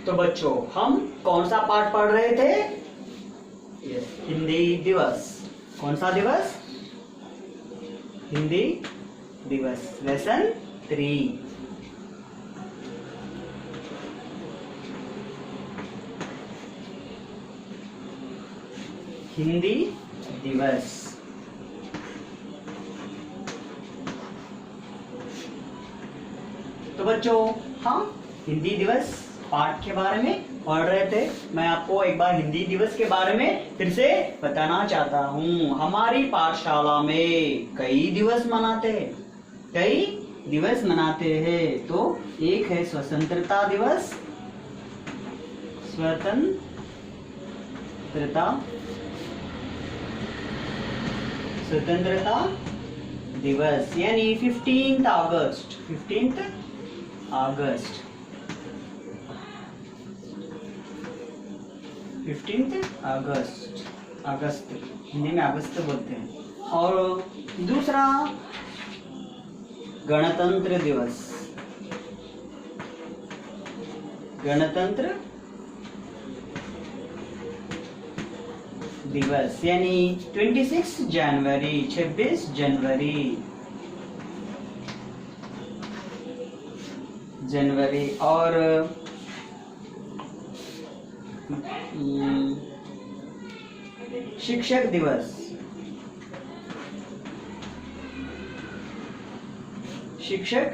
तो बच्चों हम कौन सा पाठ पढ़ रहे थे? हिंदी दिवस। कौन सा दिवस? हिंदी दिवस, लेसन 3। हिंदी दिवस। तो बच्चों हम हिंदी दिवस पाठ के बारे में पढ़ रहे थे। मैं आपको एक बार हिंदी दिवस के बारे में फिर से बताना चाहता हूँ। हमारी पाठशाला में कई दिवस मनाते हैं, कई दिवस मनाते हैं। तो एक है स्वतंत्रता दिवस, स्वतंत्रता दिवस यानी 15 अगस्त। 15 अगस्त, 15 अगस्त, अगस्त हिंदी में अगस्त बोलते हैं। और दूसरा गणतंत्र दिवस, गणतंत्र दिवस यानी 26 जनवरी, 26 जनवरी, जनवरी। और शिक्षक दिवस, शिक्षक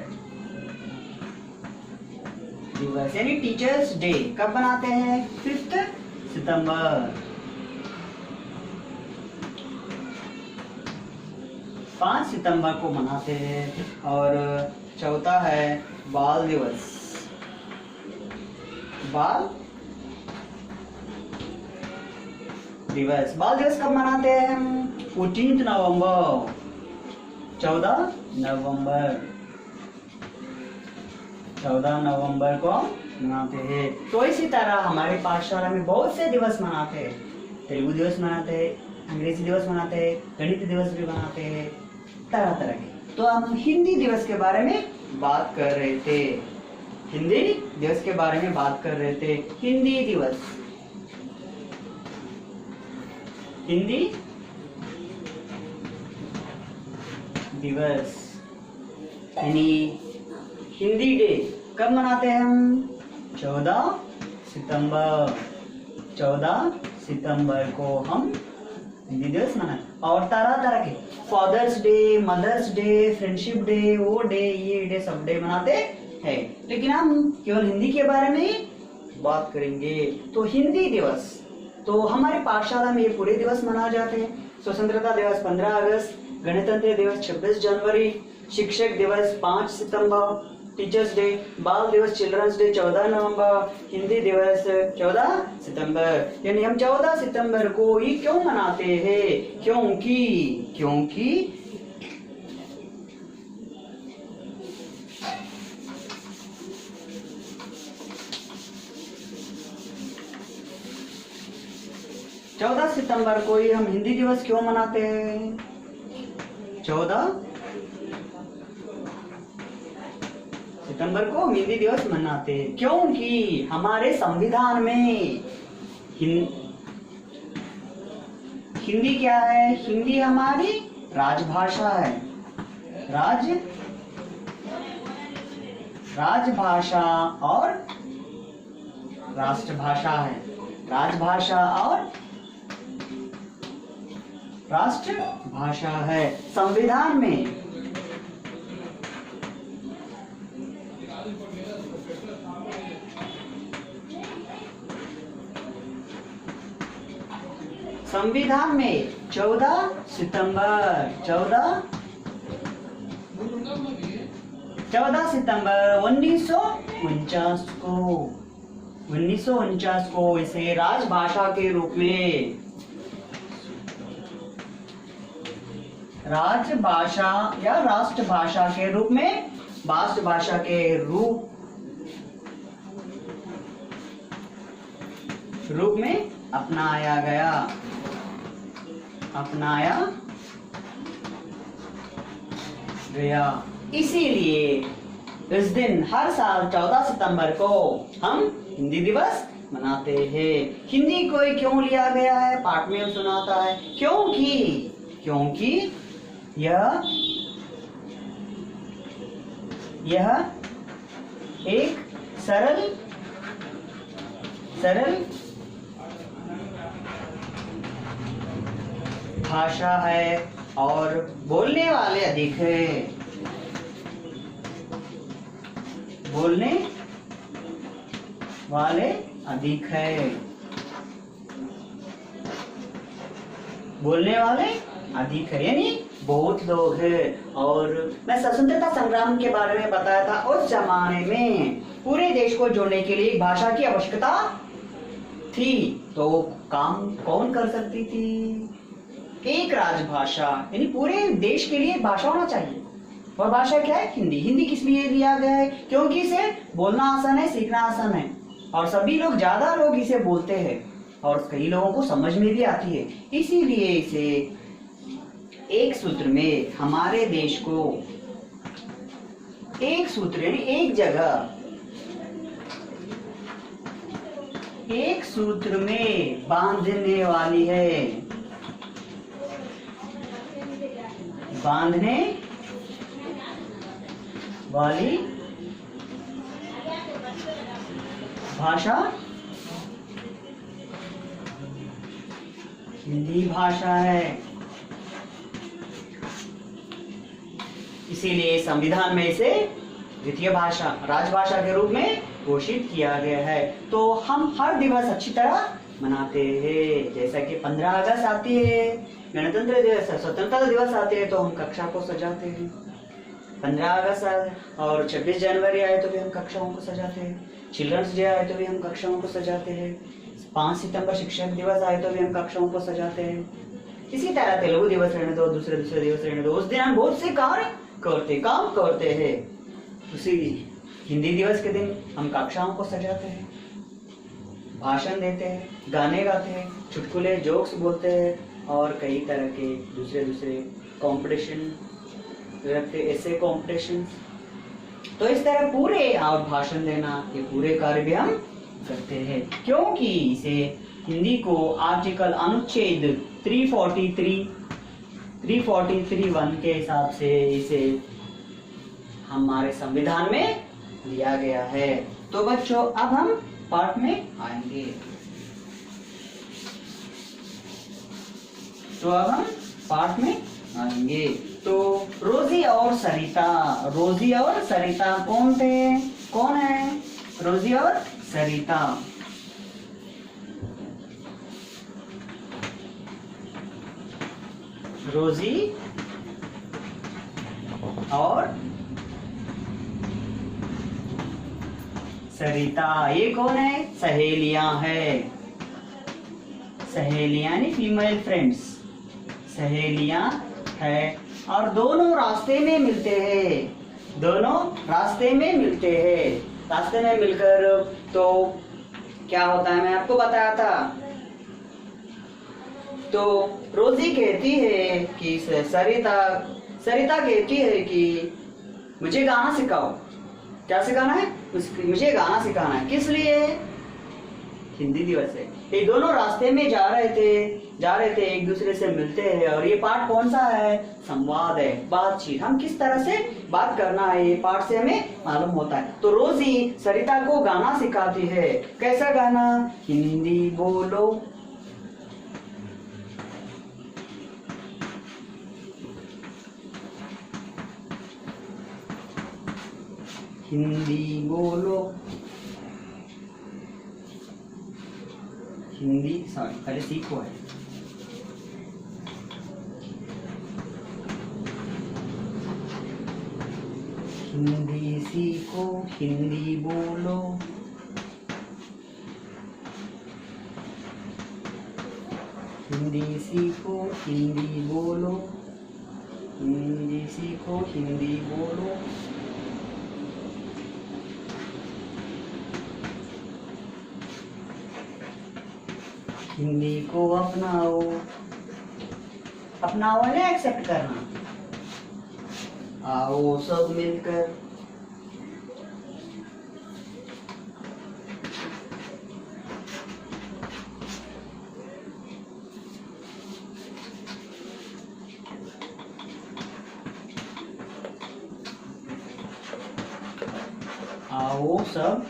दिवस यानी टीचर्स डे कब मनाते हैं? 5 सितंबर, 5 सितंबर को मनाते हैं। और चौथा है बाल दिवस, बाल दिवस। बाल दिवस कब मनाते हैं हम? 14 नवंबर, 14 नवंबर, 14 नवंबर को मनाते हैं। तो इसी तरह हमारे पाठशाला में बहुत से दिवस मनाते हैं। तेलुगु दिवस मनाते हैं, अंग्रेजी दिवस मनाते हैं, गणित दिवस भी मनाते हैं, तरह तरह के। तो हम हिंदी दिवस के बारे में बात कर रहे थे, हिंदी दिवस के बारे में बात कर रहे थे। हिंदी दिवस, हिंदी दिवस यानी हिंदी डे कब मनाते हैं हम? 14 सितंबर, 14 सितंबर को हम हिंदी दिवस मनाते। और तरह तरह के fathers day, mothers day, friendship day, वो डे, ये डे, सब डे मनाते हैं। लेकिन हम केवल हिंदी के बारे में बात करेंगे। तो हिंदी दिवस, तो हमारी पाठशाला में ये पूरे दिवस मनाए जाते हैं। स्वतंत्रता दिवस 15 अगस्त, गणतंत्र दिवस 26 जनवरी, शिक्षक दिवस 5 सितंबर, टीचर्स डे, बाल दिवस चिल्ड्रंस डे 14 नवंबर, हिंदी दिवस 14 सितंबर। यानी हम 14 सितंबर को ये क्यों मनाते हैं? क्योंकि 14 सितंबर को ही हम हिंदी दिवस क्यों मनाते हैं? 14 सितंबर को हिंदी दिवस मनाते हैं क्योंकि हमारे संविधान में हिंदी क्या है? हिंदी हमारी राजभाषा है, राजभाषा और राष्ट्रभाषा है। राजभाषा और राष्ट्रभाषा है। संविधान में संविधान में 14 सितंबर 1949 को इसे राजभाषा के रूप में, राजभाषा या राष्ट्रभाषा के रूप में, राष्ट्रभाषा के रूप में अपनाया गया। इसीलिए इस दिन हर साल 14 सितंबर को हम हिंदी दिवस मनाते हैं। हिंदी को क्यों लिया गया है, पाठ में सुनाता है, क्योंकि यह एक सरल भाषा है और बोलने वाले अधिक है। बोलने वाले अधिक है यानी बहुत लोग हैं। और मैं स्वतंत्रता संग्राम के बारे में बताया था। उस जमाने में पूरे देश को जोड़ने के लिए एक भाषा की आवश्यकता थी, तो काम कौन कर सकती थी? एक राजभाषा, यानी पूरे देश के लिए भाषा होना चाहिए। और भाषा क्या है? हिंदी। हिंदी किस लिए लिया गया है? क्योंकि इसे बोलना आसान है, सीखना आसान है और सभी लोग, ज्यादा लोग इसे बोलते हैं और कई लोगों को समझ में भी आती है। इसीलिए इसे एक सूत्र में हमारे देश को एक सूत्र यानी एक जगह, एक सूत्र में बांधने वाली है। बांधने वाली भाषा हिंदी भाषा है। इसीलिए संविधान में इसे द्वितीय भाषा, राजभाषा के रूप में घोषित किया गया है। तो हम हर दिवस अच्छी तरह मनाते हैं। जैसा कि 15 अगस्त आती है, गणतंत्र दिवस, स्वतंत्रता दिवस आते हैं तो हम कक्षा को सजाते हैं। 15 अगस्त और 26 जनवरी आए तो भी हम कक्षाओं को सजाते हैं। चिल्ड्रंस डे आए तो भी हम कक्षाओं को सजाते हैं। 5 सितंबर शिक्षक दिवस आए तो भी हम कक्षाओं को सजाते हैं। इसी तरह तेलुगु दिवस रहने दो, दूसरे दिवस रहने दो, उस दिन हम बहुत से काम करते हैं। उसी हिंदी दिवस के दिन हम कक्षाओं को सजाते हैं, भाषण देते हैं, गाने गाते हैं, चुटकुले जोक्स बोलते हैं और कई तरह के दूसरे कंपटीशन रखते, ऐसे कंपटीशन। तो इस तरह पूरे और भाषण देना, ये पूरे कार्य भी हम करते हैं। क्योंकि इसे हिंदी को आर्टिकल अनुच्छेद 343(1) के हिसाब से इसे हमारे संविधान में दिया गया है। तो बच्चों अब हम पाठ में आएंगे। तो रोजी और सरिता कौन थे? कौन है रोजी और सरिता? रोजी और सरिता ये कौन है? सहेलियां है। सहेलियां यानी फीमेल फ्रेंड्स, सहेलियां है और दोनों रास्ते में मिलते हैं। रास्ते में मिलकर तो क्या होता है, मैं आपको बताया था। तो रोजी कहती है कि सरिता कहती है कि मुझे गाना सिखाओ। क्या सिखाना है? मुझे गाना सिखाना है। किस लिए? हिंदी दिवस है। ये दोनों रास्ते में जा रहे थे, एक दूसरे से मिलते हैं। और ये पाठ कौन सा है? संवाद है, बातचीत। हम किस तरह से बात करना है, ये पाठ से हमें मालूम होता है। तो रोजी सरिता को गाना सिखाती है। कैसा गाना? हिंदी बोलो, हिंदी बोलो। हिंदी पहले सीखो है। हिंदी सीखो, हिंदी बोलो, हिंदी सीखो, हिंदी बोलो, हिंदी सीखो, हिंदी बोलो। हिंदी को अपनाओ ना एक्सेप्ट करना। आओ सब मिलकर आओ सब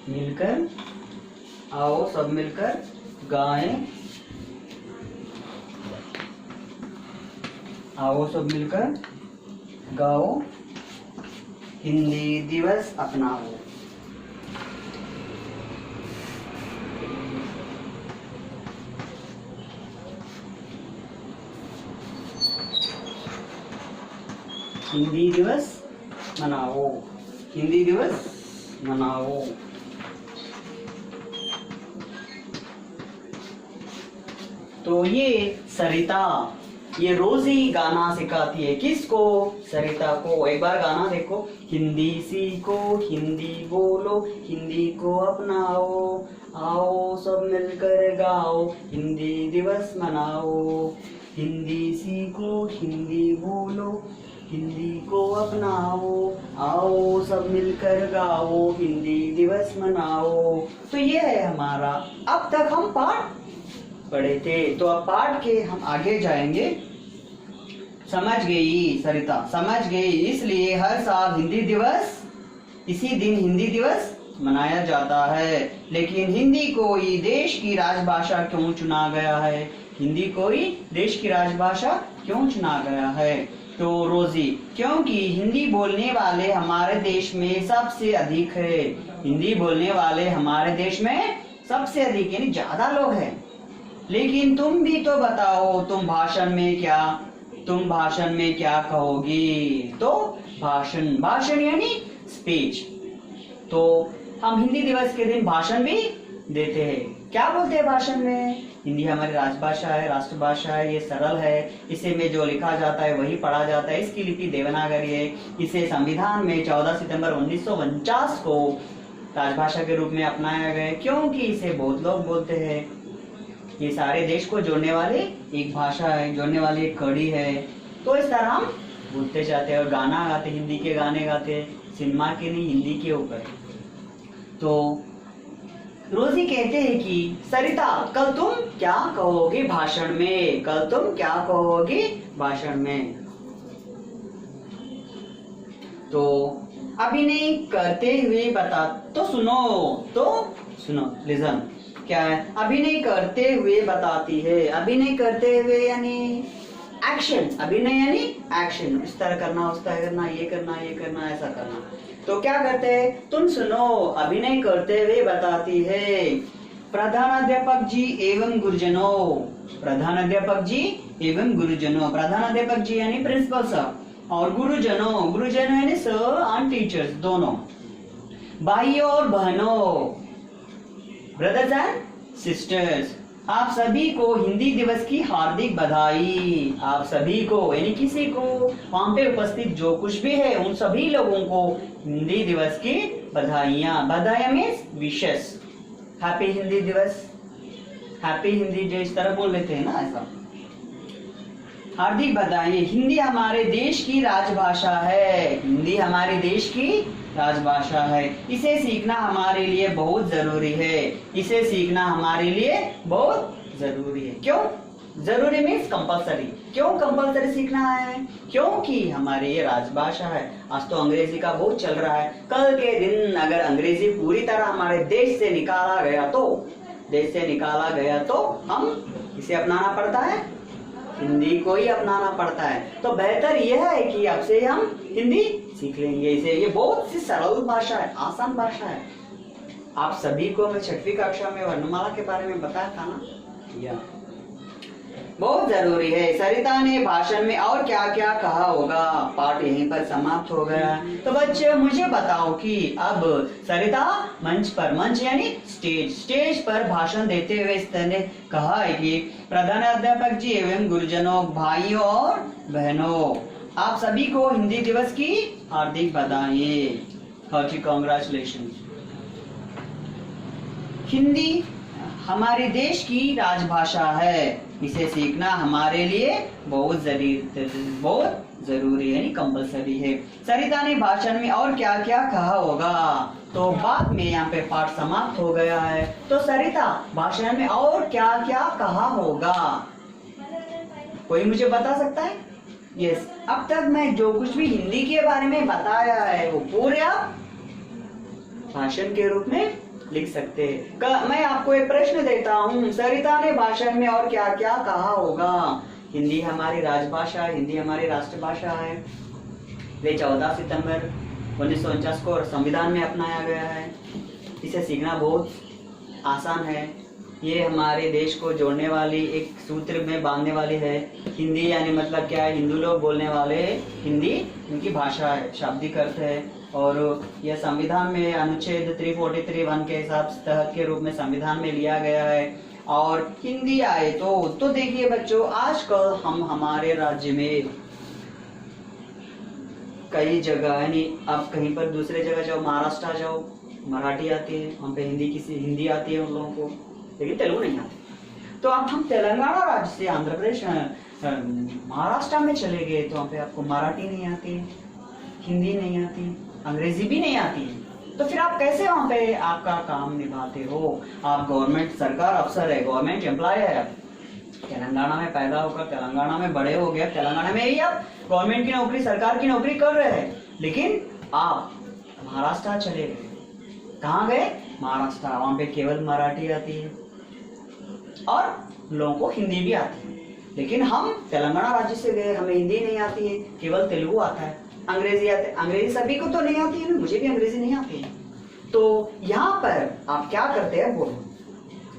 मिलकर, आओ सब मिलकर गाएं, आओ सब मिलकर गाओ, हिंदी दिवस अपनाओ। हिंदी दिवस मनाओ, हिंदी दिवस मनाओ। तो ये सरिता ये रोज ही गाना सिखाती है। किसको? सरिता को। एक बार गाना देखो। हिंदी सीखो, हिंदी बोलो, हिंदी को अपनाओ, आओ सब मिलकर गाओ, हिंदी दिवस मनाओ। हिंदी सीखो, हिंदी बोलो, हिंदी को अपनाओ, आओ सब मिलकर गाओ, हिंदी दिवस मनाओ। तो ये है हमारा। अब तक हम पाठ पढ़े थे, तो अब पाठ के हम आगे जाएंगे। समझ गई सरिता? समझ गई। इसलिए हर साल हिंदी दिवस इसी दिन हिंदी दिवस मनाया जाता है। लेकिन हिंदी को ही देश की राजभाषा क्यों चुना गया है? हिंदी को ही देश की राजभाषा क्यों चुना गया है? तो रोजी, क्योंकि हिंदी बोलने वाले हमारे देश में सबसे अधिक है। हिंदी बोलने वाले हमारे देश में सबसे अधिक यानी ज्यादा लोग हैं। लेकिन तुम भी तो बताओ, तुम भाषण में क्या कहोगी? तो भाषण यानी स्पीच। तो हम हिंदी दिवस के दिन भाषण भी देते हैं। क्या बोलते हैं भाषण में? हिंदी हमारी राजभाषा है, राष्ट्रभाषा है, ये सरल है, इसे में जो लिखा जाता है वही पढ़ा जाता है। इसकी लिपि देवनागरी है। इसे संविधान में 14 सितंबर 1949 को राजभाषा के रूप में अपनाया गया, क्योंकि इसे बहुत लोग बोलते हैं। ये सारे देश को जोड़ने वाले एक भाषा है, जोड़ने वाली एक कड़ी है। तो इस तरह हम बोलते जाते हैं और गाना गाते, हिंदी के गाने गाते, सिनेमा के नहीं, हिंदी के ऊपर। तो रोजी कहते हैं कि सरिता, कल तुम क्या कहोगे भाषण में? कल तुम क्या कहोगे भाषण में? तो अभिनय करते हुए बता, तो सुनो लिसन। क्या है? अभिनय करते हुए बताती है। अभिनय करते हुए यानी एक्शन। अभिनय यानी एक्शन। इस तरह करना, उस तरह करना, ये करना, ऐसा करना। तो क्या करते हैं? तुम सुनो। अभिनय करते हुए बताती है। प्रधानाध्यापक जी एवं गुरुजनों। प्रधानाध्यापक जी एवं गुरुजनों। प्रधानाध्यापक जी यानी प्रिंसिपल सर, और गुरुजनों यानी सर एंड टीचर्स दोनों। भाइयों और बहनों, ब्रदर्स एंड सिस्टर्स, आप सभी को हिंदी दिवस की हार्दिक बधाई। आप सभी को यानी किसी को, वहां पे उपस्थित जो कुछ भी है उन सभी लोगों को हिंदी दिवस की बधाइयां। बधाइयां मीन्स विशेस। हैप्पी हिंदी दिवस, हैप्पी हिंदी डे, इस तरह बोल लेते हैं ना, ऐसा। हार्दिक बधाई। हिंदी हमारे देश की राजभाषा है। हिंदी हमारे देश की राजभाषा है। इसे सीखना हमारे लिए बहुत जरूरी है। इसे सीखना हमारे लिए बहुत जरूरी है। क्यों जरूरी? Means compulsory. क्यों कंपलसरी सीखना है? क्योंकि हमारी ये राजभाषा है। आज तो अंग्रेजी का बहुत चल रहा है। कल के दिन अगर अंग्रेजी पूरी तरह हमारे देश से निकाला गया तो हम इसे अपनाना पड़ता है, हिंदी को ही अपनाना पड़ता है। तो बेहतर यह है कि अब से हम हिंदी सीख लेंगे। इसे ये बहुत सी सरल भाषा है, आसान भाषा है। आप सभी को मैं 6वीं कक्षा में वर्णमाला के बारे में बताया था ना, या बहुत जरूरी है। सरिता ने भाषण में और क्या क्या कहा होगा? पाठ यहीं पर समाप्त हो गया। तो बच्चे मुझे बताओ कि अब सरिता मंच यानी स्टेज पर भाषण देते हुए इस तरह ने कहा है कि प्रधानाध्यापक जी एवं गुरुजनों, भाइयों और बहनों, आप सभी को हिंदी दिवस की हार्दिक बधाई। Hearty congratulation. हिंदी हमारे देश की राजभाषा है। इसे सीखना हमारे लिए बहुत जरूरी है, यानी कंपलसरी है। सरिता ने भाषण में और क्या क्या कहा होगा? तो बाद में यहाँ पे पाठ समाप्त हो गया है। तो सरिता भाषण में और क्या क्या कहा होगा? कोई मुझे बता सकता है? यस, अब तक मैं जो कुछ भी हिंदी के बारे में बताया है वो पूरे आप भाषण के रूप में लिख सकते हैं। मैं आपको एक प्रश्न देता हूँ, सरिता ने भाषण में और क्या क्या कहा होगा? हिंदी हमारी राजभाषा है, हिंदी हमारी राष्ट्रभाषा है। ये 14 सितंबर 1949 को संविधान में अपनाया गया है। इसे सीखना बहुत आसान है। ये हमारे देश को जोड़ने वाली, एक सूत्र में बांधने वाली है। हिंदी यानी मतलब क्या है? हिंदू लोग बोलने वाले हिंदी उनकी भाषा है, शाब्दिक अर्थ है। और यह संविधान में अनुच्छेद 343 1 के हिसाब से तहत के रूप में संविधान में लिया गया है। और हिंदी आए तो देखिए बच्चों, आजकल हम हमारे राज्य में कई जगह, यानी आप कहीं पर दूसरे जगह जाओ, महाराष्ट्र जाओ, मराठी आती है, वहाँ पे हिंदी आती है उन लोगों को, लेकिन तेलुगु नहीं आती। तो अब हम तेलंगाना राज्य से आंध्र प्रदेश महाराष्ट्र में चले गए तो वहाँ पे आपको मराठी नहीं आती, हिंदी नहीं आती, अंग्रेजी भी नहीं आती। तो फिर आप कैसे वहाँ पे आपका काम निभाते हो? आप गवर्नमेंट सरकार अफसर है, गवर्नमेंट एम्प्लॉय है, तेलंगाना में पैदा होकर तेलंगाना में बड़े हो गए, तेलंगाना में ही आप गवर्नमेंट की नौकरी, सरकार की नौकरी कर रहे हैं, लेकिन आप महाराष्ट्र चले गए। कहाँ गए? महाराष्ट्र। वहाँ पे केवल मराठी आती है और लोगों को हिंदी भी आती है, लेकिन हम तेलंगाना राज्य से गए, हमें हिंदी नहीं आती है, केवल तेलुगु आता है, अंग्रेजी आते है। अंग्रेजी सभी को तो नहीं आती है, मुझे भी अंग्रेजी नहीं आती है। तो यहाँ पर आप क्या करते हैं? बोलो,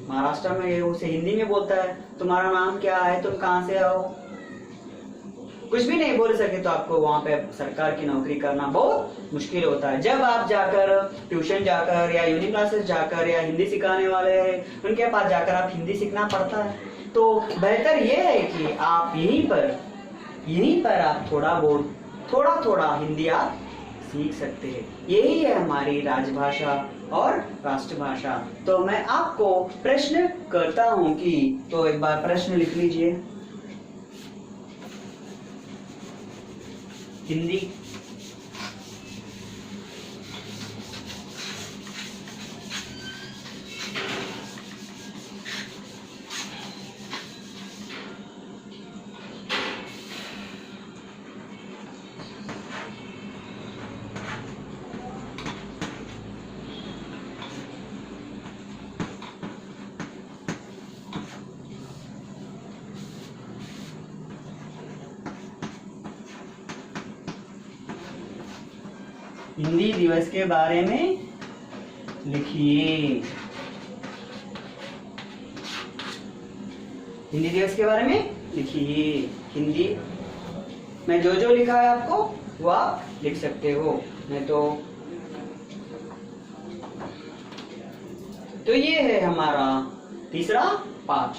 महाराष्ट्र में उसे हिंदी में बोलता है, तुम्हारा नाम क्या है, तुम कहाँ से आओ, कुछ भी नहीं बोल सके तो आपको वहाँ पे सरकार की नौकरी करना बहुत मुश्किल होता है। जब आप जाकर ट्यूशन जाकर या यूनिक क्लासेस जाकर या हिंदी सिखाने वाले हैं उनके पास जाकर आप हिंदी सीखना पड़ता है। तो बेहतर ये है कि आप यहीं पर आप थोड़ा हिंदी आप सीख सकते हैं। यही है हमारी राजभाषा और राष्ट्रभाषा। तो मैं आपको प्रश्न करता हूँ कि, तो एक बार प्रश्न लिख लीजिए। हिंदी हिंदी दिवस के बारे में लिखिए। हिंदी दिवस के बारे में लिखिए। हिंदी में जो जो लिखा है आपको वो आप लिख सकते हो। नहीं तो ये है हमारा तीसरा पाठ।